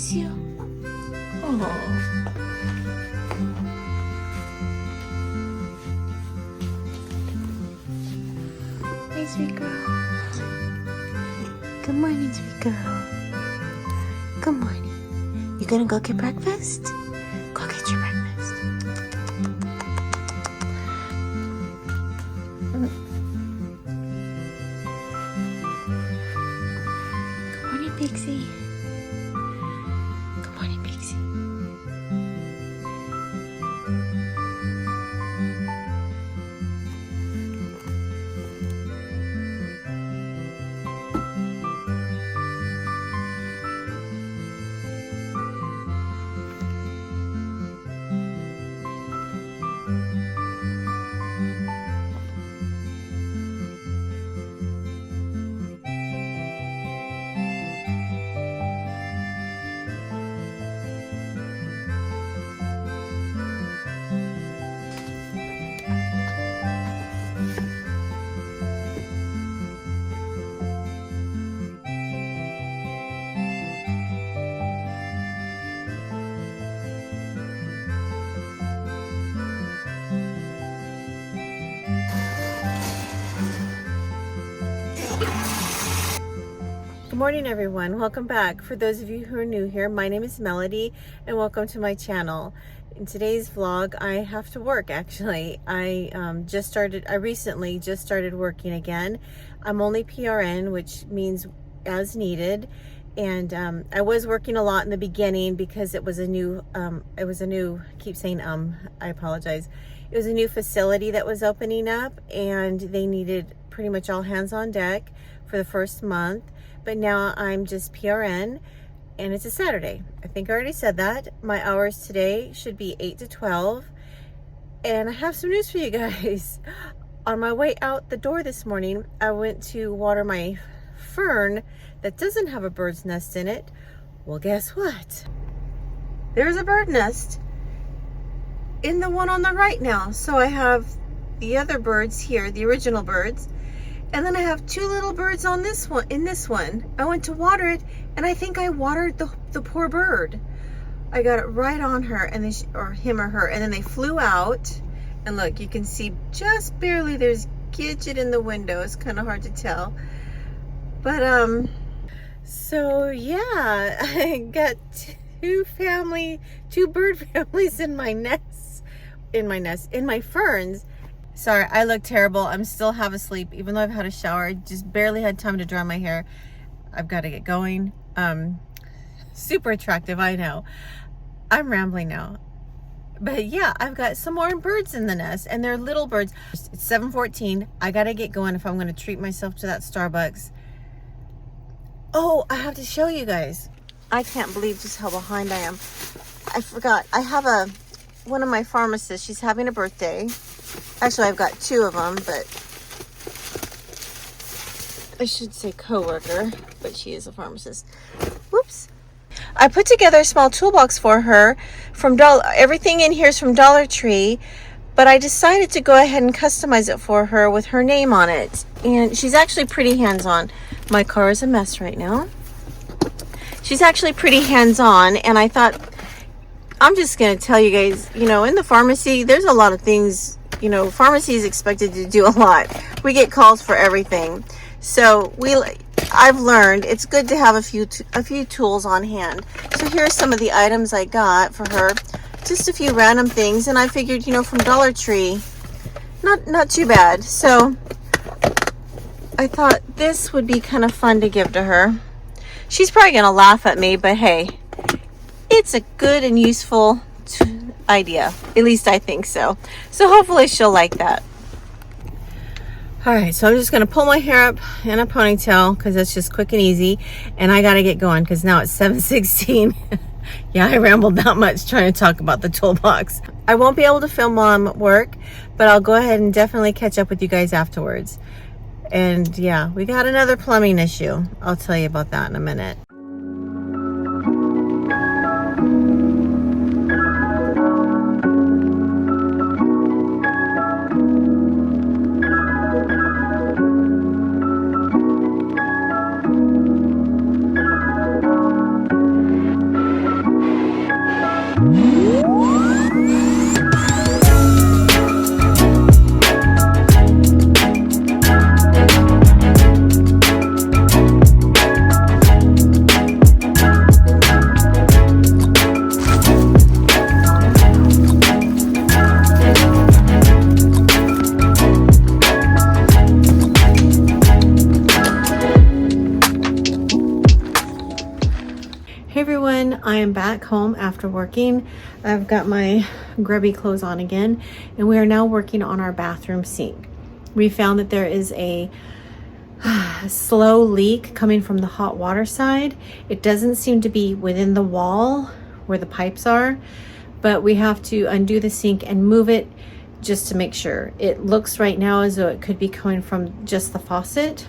bless you. Oh. Hey, sweet girl. Good morning, sweet girl. Good morning. You gonna go get breakfast? Go get your breakfast. Good morning, Pixie. Good morning, Pixie. Good morning, everyone. Welcome back. For those of you who are new here, my name is Melody and welcome to my channel. In today's vlog, I have to work actually. I recently just started working again. I'm only PRN, which means as needed. And I was working a lot in the beginning because it was a new, I keep saying I apologize. It was a new facility that was opening up and they needed pretty much all hands on deck for the first month. But now I'm just PRN and it's a Saturday. I think I already said that. My hours today should be 8 to 12. And I have some news for you guys. On my way out the door this morning, I went to water my fern that doesn't have a bird's nest in it. Well, guess what? There's a bird nest in the one on the right now. So I have the other birds here, the original birds. And then I have two little birds on this one. In this one, I went to water it, and I think I watered the poor bird. I got it right on her, and then or him or her, and then they flew out. And look, you can see just barely. There's Gidget in the window. It's kind of hard to tell, but so yeah, I got two bird families in my ferns. Sorry, I look terrible. I'm still half asleep, even though I've had a shower. I just barely had time to dry my hair. I've got to get going. Super attractive, I know. I'm rambling now. But yeah, I've got some more birds in the nest, and they're little birds. It's 7:14. I got to get going if I'm going to treat myself to that Starbucks. Oh, I have to show you guys. I can't believe just how behind I am. I forgot. I have one of my pharmacists. She's having a birthday. Actually, I've got two of them, but I should say coworker, but she is a pharmacist. Whoops. I put together a small toolbox for her from everything in here is from Dollar Tree, but I decided to go ahead and customize it for her with her name on it. And she's actually pretty hands-on. My car is a mess right now. She's actually pretty hands-on, and I thought, I'm just going to tell you guys, in the pharmacy, there's a lot of things. Pharmacy is expected to do a lot. We get calls for everything. So I've learned it's good to have a few tools on hand. So here's some of the items I got for her. Just a few random things. And I figured, from Dollar Tree, not too bad. So I thought this would be kind of fun to give to her. She's probably going to laugh at me, but hey, it's a good and useful idea. At least I think so. So hopefully she'll like that. All right, so I'm just going to pull my hair up in a ponytail because that's just quick and easy. And I got to get going because now it's 7:16. Yeah, I rambled that much trying to talk about the toolbox. I won't be able to film while I'm at work, but I'll go ahead and definitely catch up with you guys afterwards. And yeah, we got another plumbing issue. I'll tell you about that in a minute. Hey everyone, I am back home after working. I've got my grubby clothes on again, and we are now working on our bathroom sink. We found that there is a slow leak coming from the hot water side. It doesn't seem to be within the wall where the pipes are, but we have to undo the sink and move it just to make sure. It looks right now as though it could be coming from just the faucet.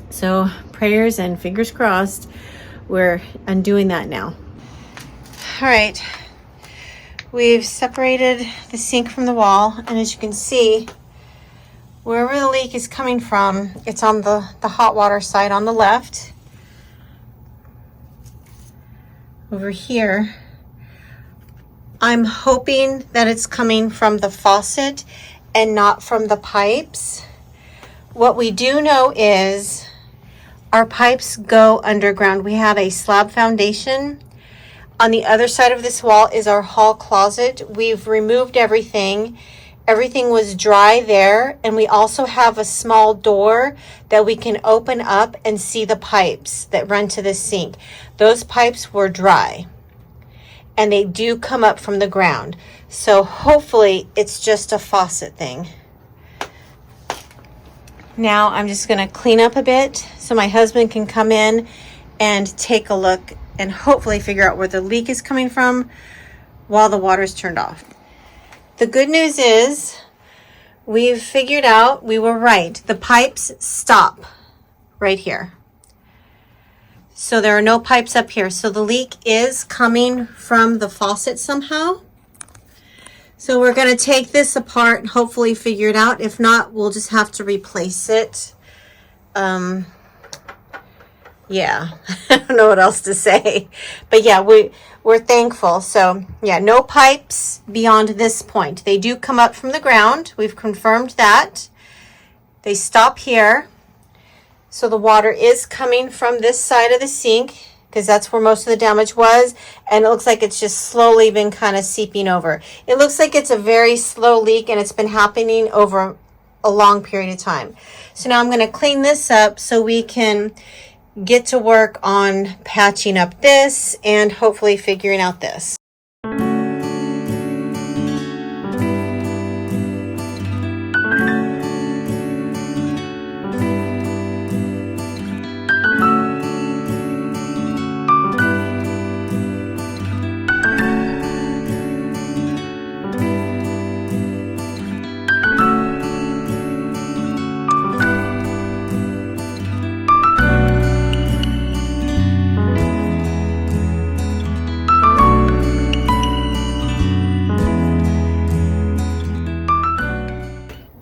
So prayers and fingers crossed, we're undoing that now. All right, we've separated the sink from the wall, and as you can see, wherever the leak is coming from, it's on the hot water side on the left. Over here, I'm hoping that it's coming from the faucet and not from the pipes. What we do know is our pipes go underground. We have a slab foundation. On the other side of this wall is our hall closet. We've removed everything. Everything was dry there, and we also have a small door that we can open up and see the pipes that run to the sink. Those pipes were dry, and they do come up from the ground. So hopefully it's just a faucet thing. Now I'm just gonna clean up a bit so my husband can come in and take a look and hopefully figure out where the leak is coming from while the water's turned off. The good news is we've figured out we were right. The pipes stop right here. So there are no pipes up here. So the leak is coming from the faucet somehow. So we're going to take this apart and hopefully figure it out. If not, we'll just have to replace it. Yeah, I don't know what else to say. But yeah, we're thankful. So yeah, no pipes beyond this point. They do come up from the ground. We've confirmed that. They stop here. So the water is coming from this side of the sink, because that's where most of the damage was, and it looks like it's just slowly been kind of seeping over. It looks like it's a very slow leak, and it's been happening over a long period of time. So now I'm going to clean this up so we can get to work on patching up this and hopefully figuring out this.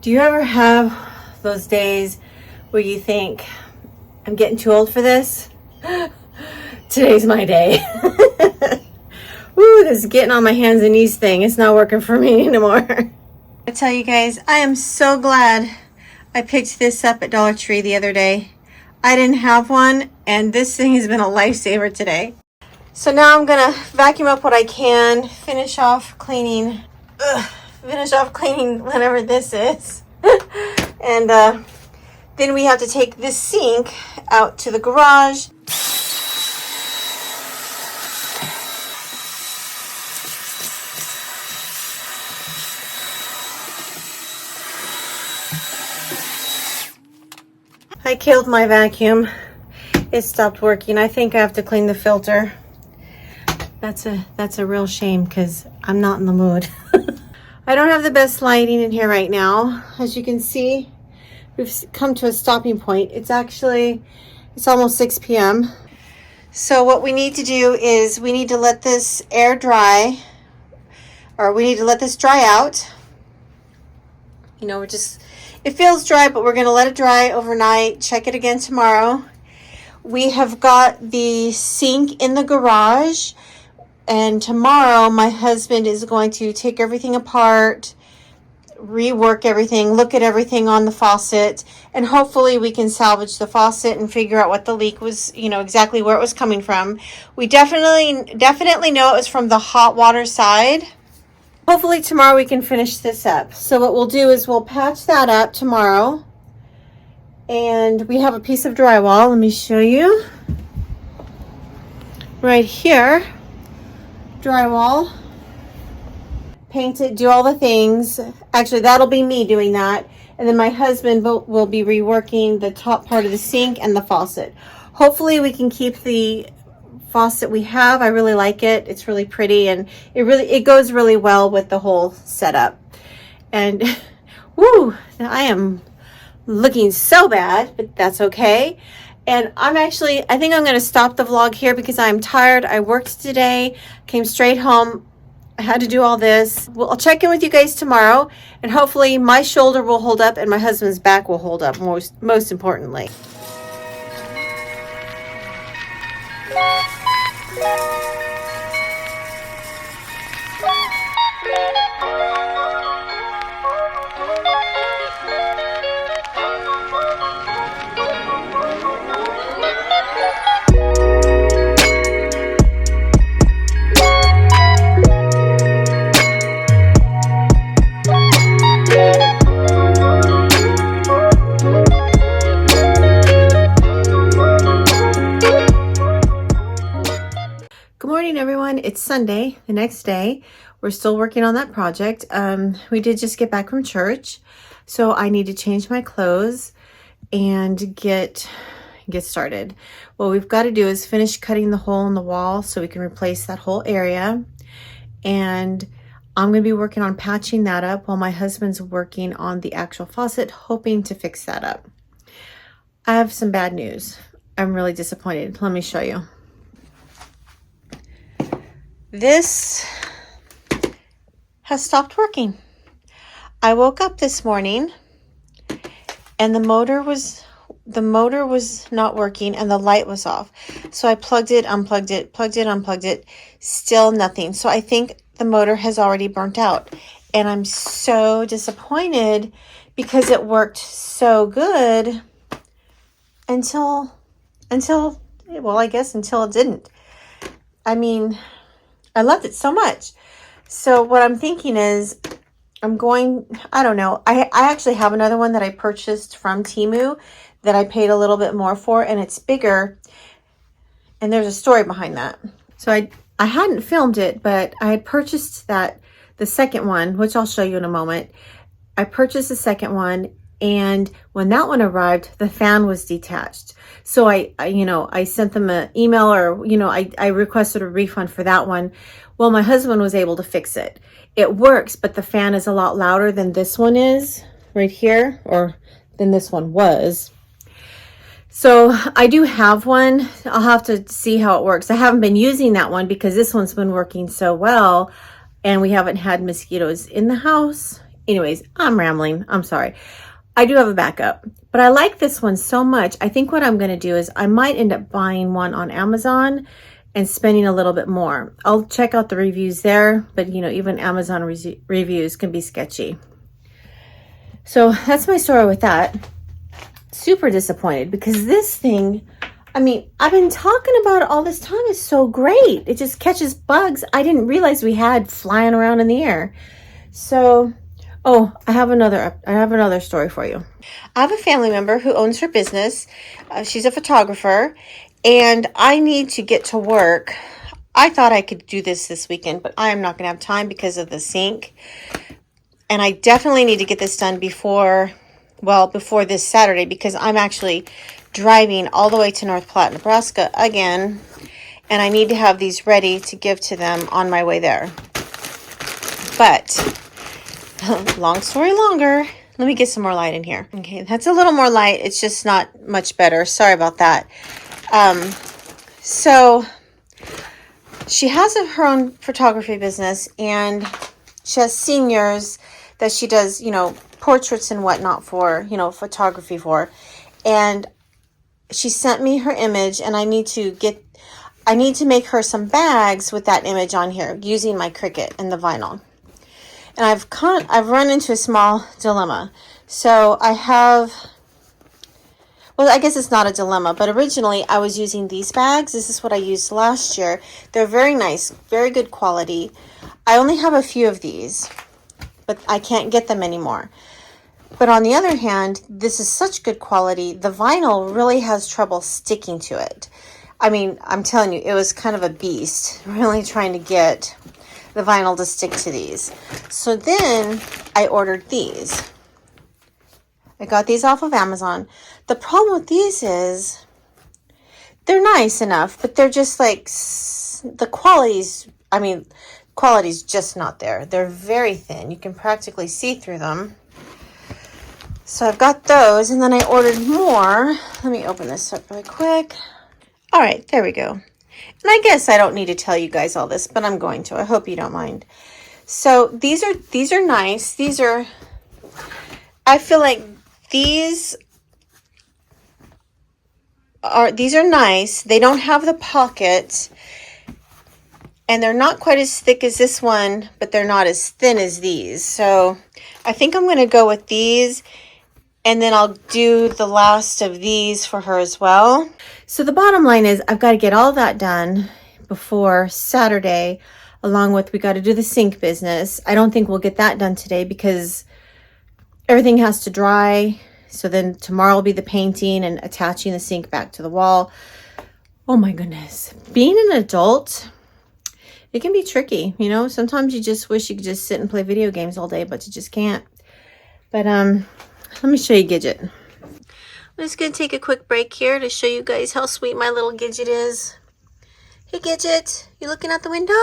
Do you ever have those days where you think, I'm getting too old for this? Today's my day. Woo, this getting on my hands and knees thing, it's not working for me anymore. I tell you guys, I am so glad I picked this up at Dollar Tree the other day. I didn't have one, and this thing has been a lifesaver today. So now I'm gonna vacuum up what I can, finish off cleaning whatever this is. And then we have to take this sink out to the garage. I killed my vacuum. It stopped working. I think I have to clean the filter. That's a real shame because I'm not in the mood. I don't have the best lighting in here right now. As you can see, we've come to a stopping point. It's almost 6 p.m. So what we need to do is we need to let this air dry, or we need to let this dry out. You know, it feels dry, but we're going to let it dry overnight, check it again tomorrow. We have got the sink in the garage, and tomorrow my husband is going to take everything apart, rework everything, look at everything on the faucet, and hopefully we can salvage the faucet and figure out what the leak was, you know, exactly where it was coming from. We definitely know it was from the hot water side. Hopefully tomorrow we can finish this up. So what we'll do is we'll patch that up tomorrow. And we have a piece of drywall. Let me show you. right here, drywall, paint it, do all the things. Actually, that'll be me doing that. And then my husband will be reworking the top part of the sink and the faucet. Hopefully we can keep the faucet we have. I really like it. It's really pretty, and it goes really well with the whole setup. And woo, I am looking so bad, but that's okay. And I think I'm going to stop the vlog here because I'm tired. I worked today, came straight home. I had to do all this. Well, I'll check in with you guys tomorrow, and hopefully my shoulder will hold up and my husband's back will hold up, most importantly. Good morning, everyone. It's Sunday, the next day. We're still working on that project. We did just get back from church, so I need to change my clothes and get started. What we've got to do is finish cutting the hole in the wall so we can replace that whole area. And I'm going to be working on patching that up while my husband's working on the actual faucet, hoping to fix that up. I have some bad news. I'm really disappointed. Let me show you. This has stopped working. I woke up this morning and the motor was not working and the light was off. So I plugged it, unplugged it, plugged it, unplugged it, still nothing. So I think the motor has already burnt out. And I'm so disappointed because it worked so good until I guess until it didn't. I mean, I loved it so much. So what I'm thinking is I don't know. I actually have another one that I purchased from Temu that I paid a little bit more for, and it's bigger. And there's a story behind that. So I hadn't filmed it, but I had purchased the second one, which I'll show you in a moment. I purchased the second one, and when that one arrived, the fan was detached. So I sent them an email, or, I requested a refund for that one. Well, my husband was able to fix it. It works, but the fan is a lot louder than this one is right here, or than this one was. So I do have one. I'll have to see how it works. I haven't been using that one because this one's been working so well, and we haven't had mosquitoes in the house. Anyways, I'm rambling. I'm sorry. I do have a backup, but I like this one so much. I think what I'm going to do is I might end up buying one on Amazon and spending a little bit more. I'll check out the reviews there, but even Amazon reviews can be sketchy. So that's my story with that. Super disappointed because this thing, I've been talking about it all this time. It's so great. It just catches bugs I didn't realize we had flying around in the air. So, I have another story for you. I have a family member who owns her business. She's a photographer, and I need to get to work. I thought I could do this weekend, but I am not going to have time because of the sink. And I definitely need to get this done before this Saturday, because I'm actually driving all the way to North Platte, Nebraska again, and I need to have these ready to give to them on my way there. But long story longer, let me get some more light in here. Okay, that's a little more light. It's just not much better. Sorry about that. So she has her own photography business, and she has seniors that she does, portraits and whatnot for, photography for. And she sent me her image, and I need to make her some bags with that image on here using my Cricut and the vinyl. And I've run into a small dilemma. So I guess it's not a dilemma, but originally I was using these bags. This is what I used last year. They're very nice, very good quality. I only have a few of these, but I can't get them anymore. But on the other hand, this is such good quality. The vinyl really has trouble sticking to it. I mean, I'm telling you, it was kind of a beast, really trying to get the vinyl to stick to these. So then I ordered these. I got these off of Amazon. The problem with these is they're nice enough, but they're just like, the quality's just not there. They're very thin. You can practically see through them. So I've got those, and then I ordered more. Let me open this up really quick. All right, there we go. And I guess I don't need to tell you guys all this, but I'm going to. I hope you don't mind. So these are nice. I feel like these are nice. They don't have the pocket, and they're not quite as thick as this one, but they're not as thin as these. So I think I'm going to go with these, and then I'll do the last of these for her as well. So the bottom line is I've got to get all that done before Saturday, along with we got to do the sink business. I don't think we'll get that done today because everything has to dry. So then tomorrow will be the painting and attaching the sink back to the wall. Oh my goodness. Being an adult, it can be tricky. You know, sometimes you just wish you could just sit and play video games all day, but you just can't. But let me show you Gidget. I'm just going to take a quick break here to show you guys how sweet my little Gidget is. Hey Gidget, you looking out the window?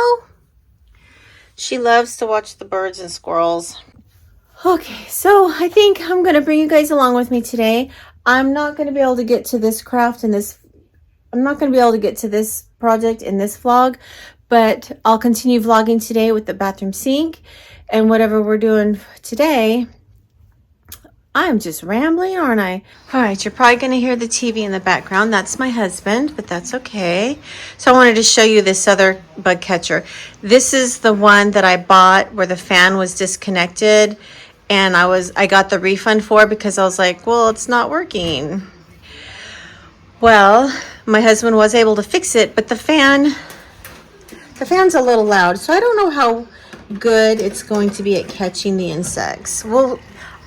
She loves to watch the birds and squirrels. Okay, so I think I'm going to bring you guys along with me today. I'm not going to be able to get to this craft in this, I'm not going to be able to get to this project in this vlog, but I'll continue vlogging today with the bathroom sink and whatever we're doing today. I'm just rambling, aren't I? All right, you're probably going to hear the TV in the background. That's my husband, but that's okay. So I wanted to show you this other bug catcher. This is the one that I bought where the fan was disconnected, and I got the refund for because I was like, well, it's not working. Well, my husband was able to fix it, but the fan's a little loud, so I don't know how good it's going to be at catching the insects. Well,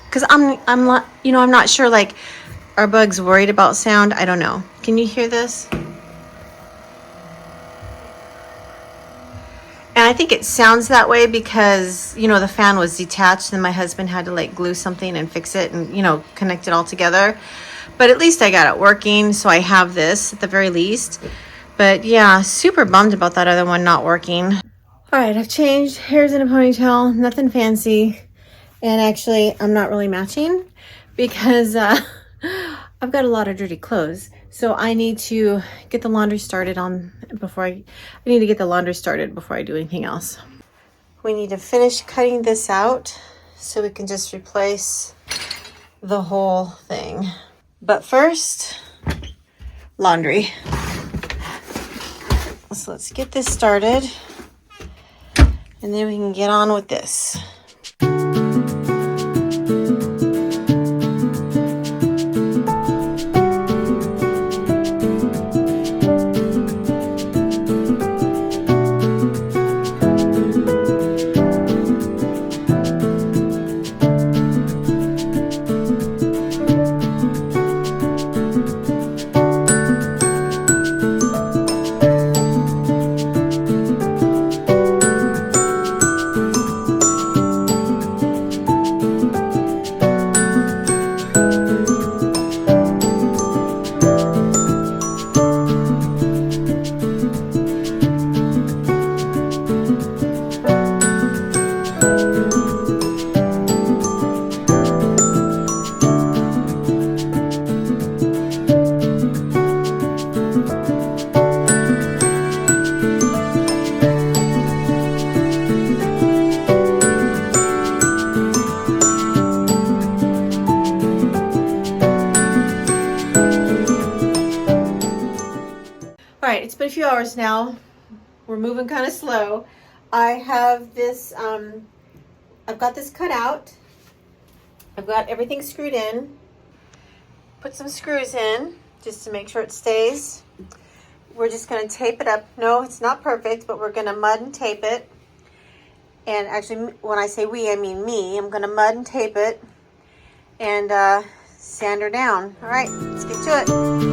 because I'm not sure, like, are bugs worried about sound? I don't know. Can you hear this? And I think it sounds that way because, you know, the fan was detached and my husband had to like glue something and fix it and, you know, connect it all together. But at least I got it working, so I have this at the very least. But yeah, super bummed about that other one not working. All right, I've changed hairs in a ponytail, nothing fancy. And actually, I'm not really matching because I've got a lot of dirty clothes. So I need to get the laundry started before I do anything else. We need to finish cutting this out so we can just replace the whole thing. But first, laundry. So let's get this started and then we can get on with this. It's been a few hours now. We're moving kind of slow. I have this, I've got this cut out. I've got everything screwed in. Put some screws in just to make sure it stays. We're just going to tape it up. No, it's not perfect, but we're going to mud and tape it. And actually, when I say we, I mean me. I'm going to mud and tape it and sand her down. All right, let's get to it.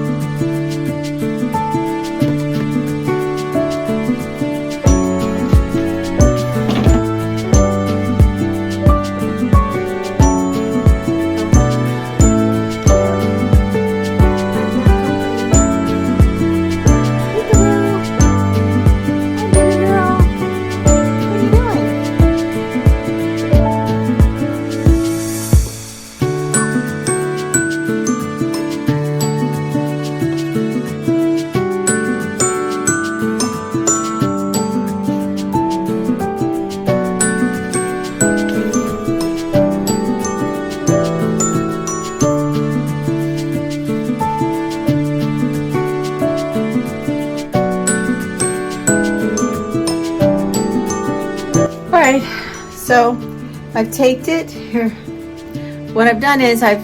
right, so I've taped it here. What I've done is I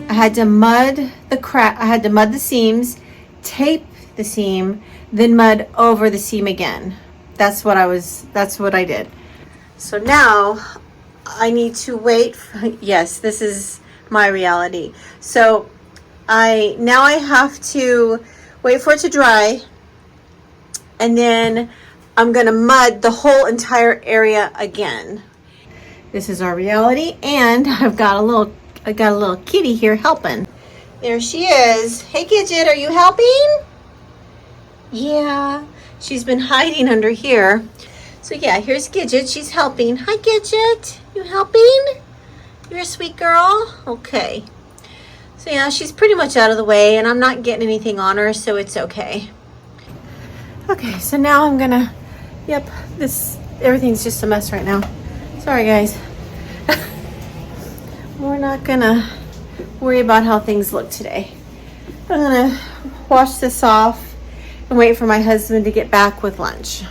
had to mud the seams, tape the seam, then mud over the seam again. That's what I did. So now I need to wait yes, this is my reality. So I have to wait for it to dry, and then I'm gonna mud the whole entire area again. This is our reality, and I got a little kitty here helping. There she is. Hey Gidget, are you helping? Yeah, she's been hiding under here. So yeah, here's Gidget. She's helping. Hi Gidget, you helping? You're a sweet girl. Okay. So yeah, she's pretty much out of the way, and I'm not getting anything on her, so it's okay. Okay, so now I'm gonna, everything's just a mess right now. Sorry guys. We're not gonna worry about how things look today. I'm gonna wash this off and wait for my husband to get back with lunch.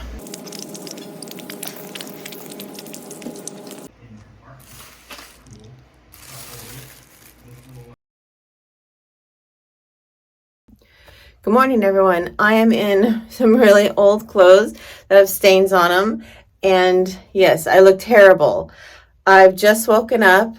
Good morning, everyone. I am in some really old clothes that have stains on them. And yes, I look terrible. I've just woken up.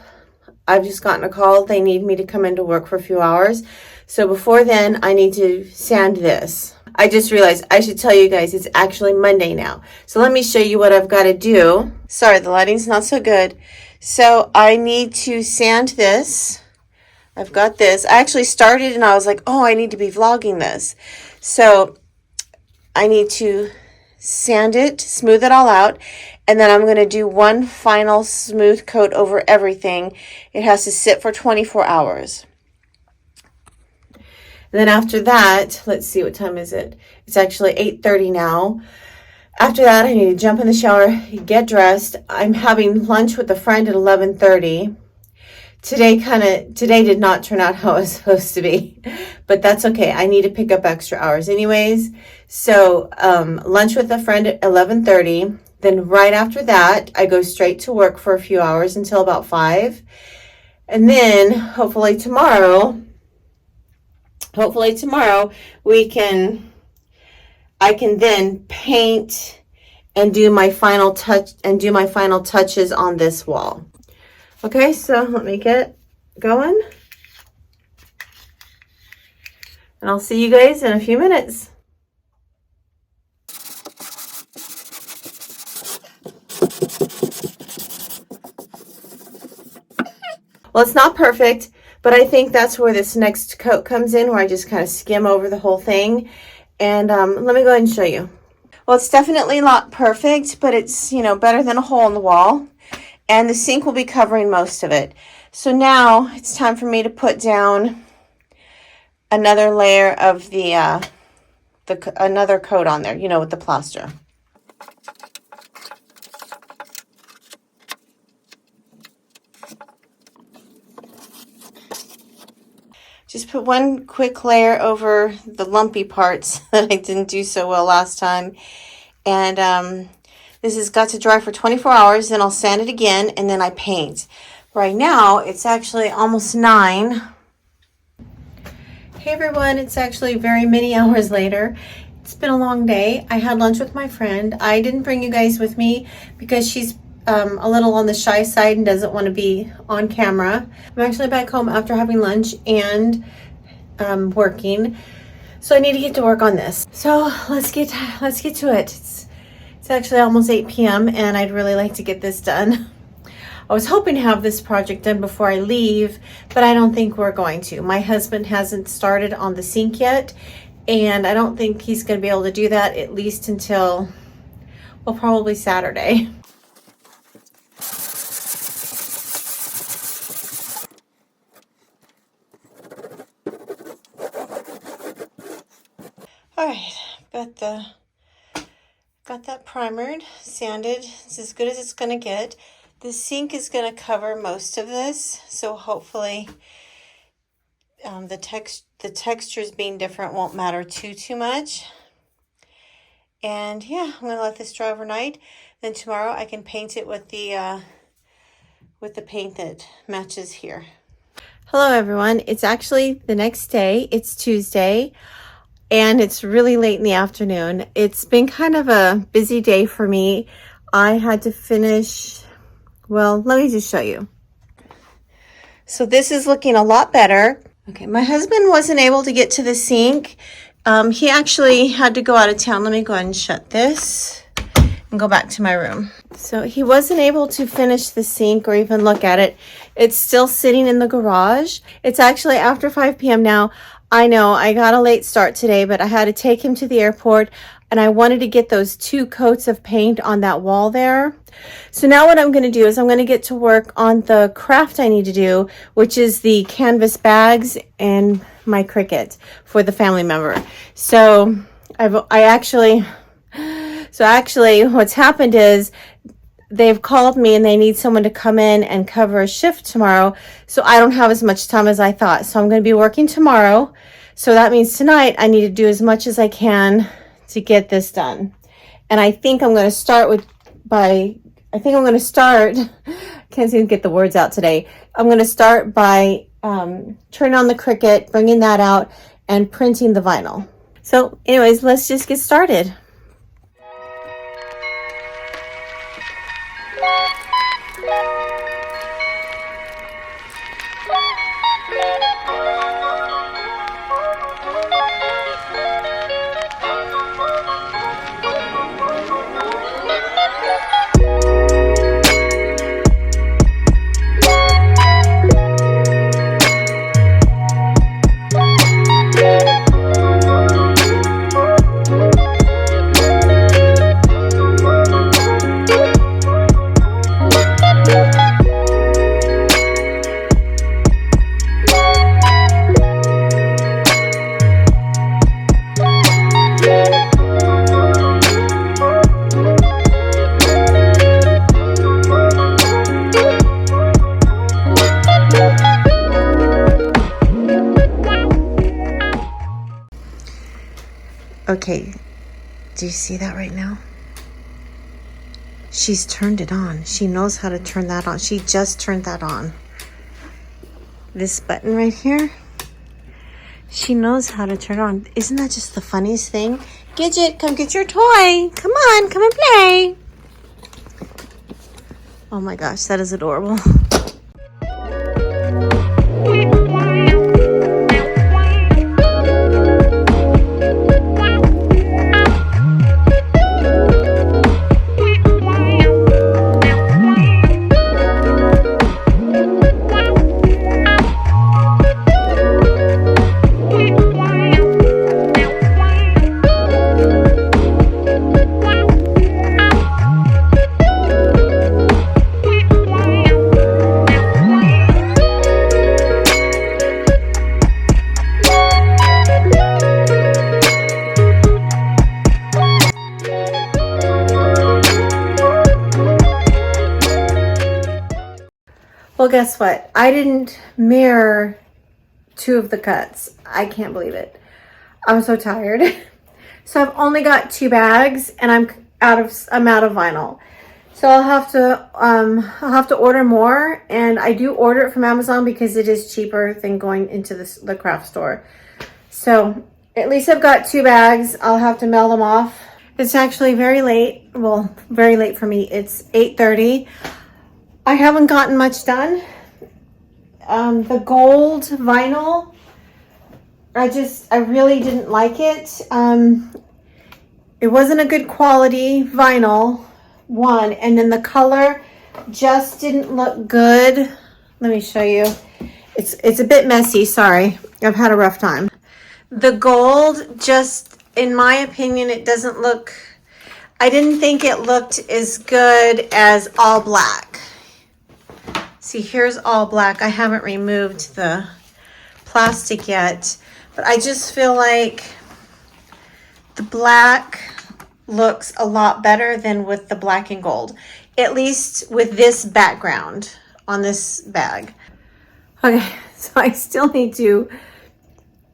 I've just gotten a call. They need me to come into work for a few hours. So before then, I need to sand this. I just realized I should tell you guys it's actually Monday now. So let me show you what I've got to do. Sorry, the lighting's not so good. So I need to sand this. I've got this. I actually started and I was like, oh, I need to be vlogging this. So I need to sand it, smooth it all out, and then I'm going to do one final smooth coat over everything. It has to sit for 24 hours. And then after that, let's see, what time is it? It's actually 8:30 now. After that, I need to jump in the shower, get dressed. I'm having lunch with a friend at 11:30. Today did not turn out how it was supposed to be, but that's okay. I need to pick up extra hours anyways. So lunch with a friend at 11:30. Then right after that, I go straight to work for a few hours until about 5. And then hopefully tomorrow I can then paint and do my final touches on this wall. Okay, so let me get going. And I'll see you guys in a few minutes. Well, it's not perfect, but I think that's where this next coat comes in, where I just kind of skim over the whole thing. And let me go ahead and show you. Well, it's definitely not perfect, but it's, better than a hole in the wall. And the sink will be covering most of it. So now it's time for me to put down another layer of another coat on there, with the plaster. Just put one quick layer over the lumpy parts that I didn't do so well last time. And this has got to dry for 24 hours, then I'll sand it again, and then I paint. Right now, it's actually almost 9. Hey everyone, it's actually very many hours later. It's been a long day. I had lunch with my friend. I didn't bring you guys with me because she's a little on the shy side and doesn't want to be on camera. I'm actually back home after having lunch and working. So I need to get to work on this. So let's get to it. It's actually almost 8 p.m. and I'd really like to get this done. I was hoping to have this project done before I leave, but I don't think we're going to. My husband hasn't started on the sink yet, and I don't think he's going to be able to do that at least until, well, probably Saturday. All right, got that primered, sanded. It's as good as it's going to get. The sink is going to cover most of this, so hopefully the textures being different won't matter too much. And yeah, I'm gonna let this dry overnight. Then tomorrow I can paint it with the paint that matches here. Hello everyone. It's actually the next day. It's Tuesday and it's really late in the afternoon. It's been kind of a busy day for me. I had to finish, well, let me just show you. So this is looking a lot better. Okay, my husband wasn't able to get to the sink. He actually had to go out of town. Let me go ahead and shut this and go back to my room. So he wasn't able to finish the sink or even look at it. It's still sitting in the garage. It's actually after 5 p.m. now. I know I got a late start today, but I had to take him to the airport and I wanted to get those 2 coats of paint on that wall there. So now what I'm going to do is I'm going to get to work on the craft I need to do, which is the canvas bags and my Cricut for the family member. So actually what's happened is they've called me and they need someone to come in and cover a shift tomorrow. So I don't have as much time as I thought. So I'm going to be working tomorrow. So that means tonight I need to do as much as I can to get this done. And I think I'm going to start can't even get the words out today. I'm going to start by turning on the Cricut, bringing that out, and printing the vinyl. So anyways, let's just get started. Okay, do you see that right now? She's turned it on. She knows how to turn that on. She just turned that on. This button right here, she knows how to turn on. Isn't that just the funniest thing? Gidget, come get your toy. Come on, come and play. Oh my gosh, that is adorable. Well, guess what? I didn't mirror 2 of the cuts. I can't believe it. I'm so tired. So I've only got 2 bags and I'm out of vinyl. So I'll have to order more, and I do order it from Amazon because it is cheaper than going into the craft store. So at least I've got 2 bags. I'll have to mail them off. It's actually very late. Well, very late for me. It's 8:30. I haven't gotten much done. The gold vinyl, I really didn't like it. It wasn't a good quality vinyl, one, and then the color just didn't look good. Let me show you. It's a bit messy, sorry. I've had a rough time. The gold just, in my opinion, it doesn't look, I didn't think it looked as good as all black. See, here's all black. I haven't removed the plastic yet, but I just feel like the black looks a lot better than with the black and gold, at least with this background on this bag. Okay, so I still need to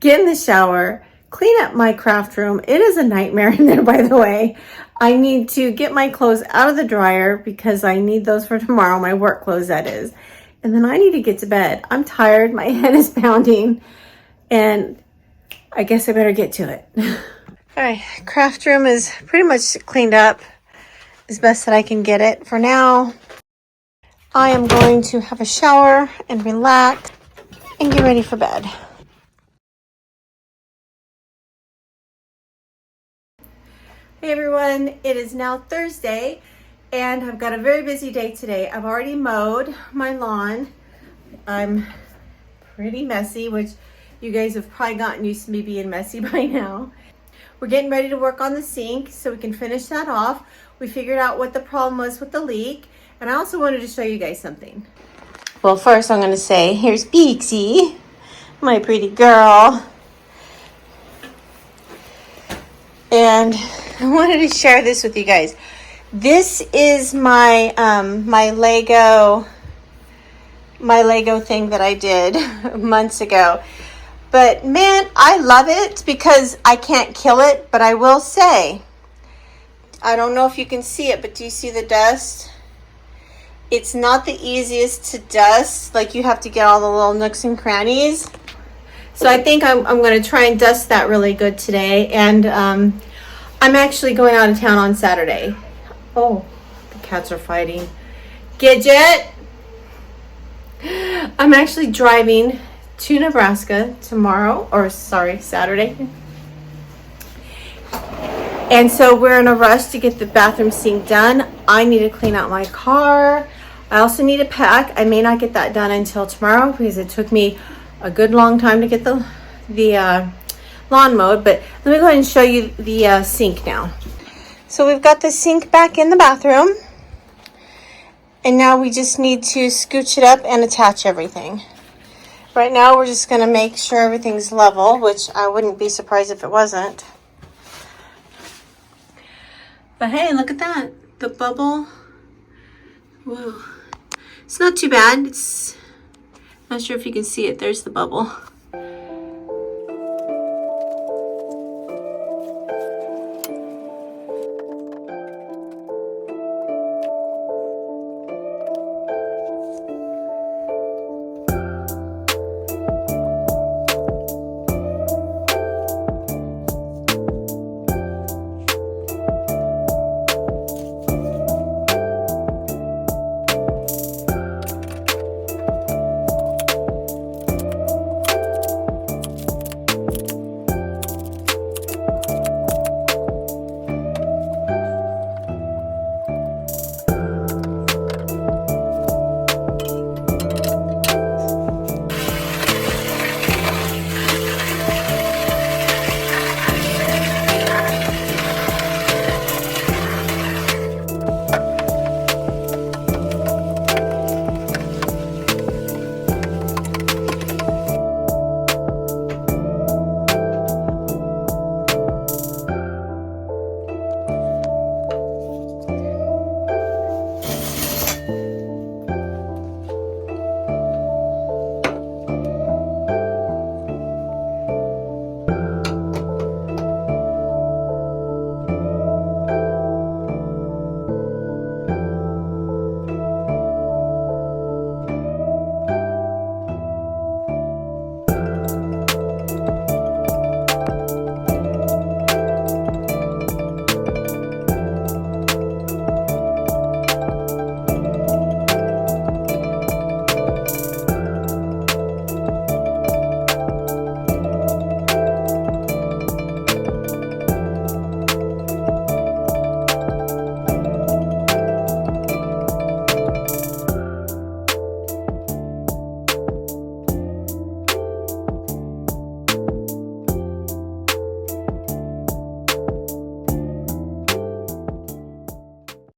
get in the shower, clean up my craft room. It is a nightmare in there, by the way. I need to get my clothes out of the dryer because I need those for tomorrow, my work clothes that is. And then I need to get to bed. I'm tired, my head is pounding, and I guess I better get to it. All right, craft room is pretty much cleaned up as best that I can get it. For now, I am going to have a shower and relax and get ready for bed. Hey everyone, it is now Thursday and I've got a very busy day today. I've already mowed my lawn. I'm pretty messy, which you guys have probably gotten used to me being messy by now. We're getting ready to work on the sink so we can finish that off. We figured out what the problem was with the leak, and I also wanted to show you guys something. Well, first I'm going to say, here's Beaksy, my pretty girl. And I wanted to share this with you guys. This is my my Lego thing that I did months ago. But man, I love it because I can't kill it. But I will say, I don't know if you can see it, but do you see the dust? It's not the easiest to dust. Like, you have to get all the little nooks and crannies. So I think I'm going to try and dust that really good today. And I'm actually going out of town on Saturday. Oh, the cats are fighting. Gidget! I'm actually driving to Nebraska tomorrow, or sorry, Saturday. And so we're in a rush to get the bathroom sink done. I need to clean out my car. I also need to pack. I may not get that done until tomorrow because it took me a good long time to get the lawn mowed. But let me go ahead and show you the sink now. So we've got the sink back in the bathroom. And now we just need to scooch it up and attach everything. Right now we're just going to make sure everything's level, which I wouldn't be surprised if it wasn't. But hey, look at that. The bubble. Whoa. It's not too bad. It's not sure if you can see it. There's the bubble.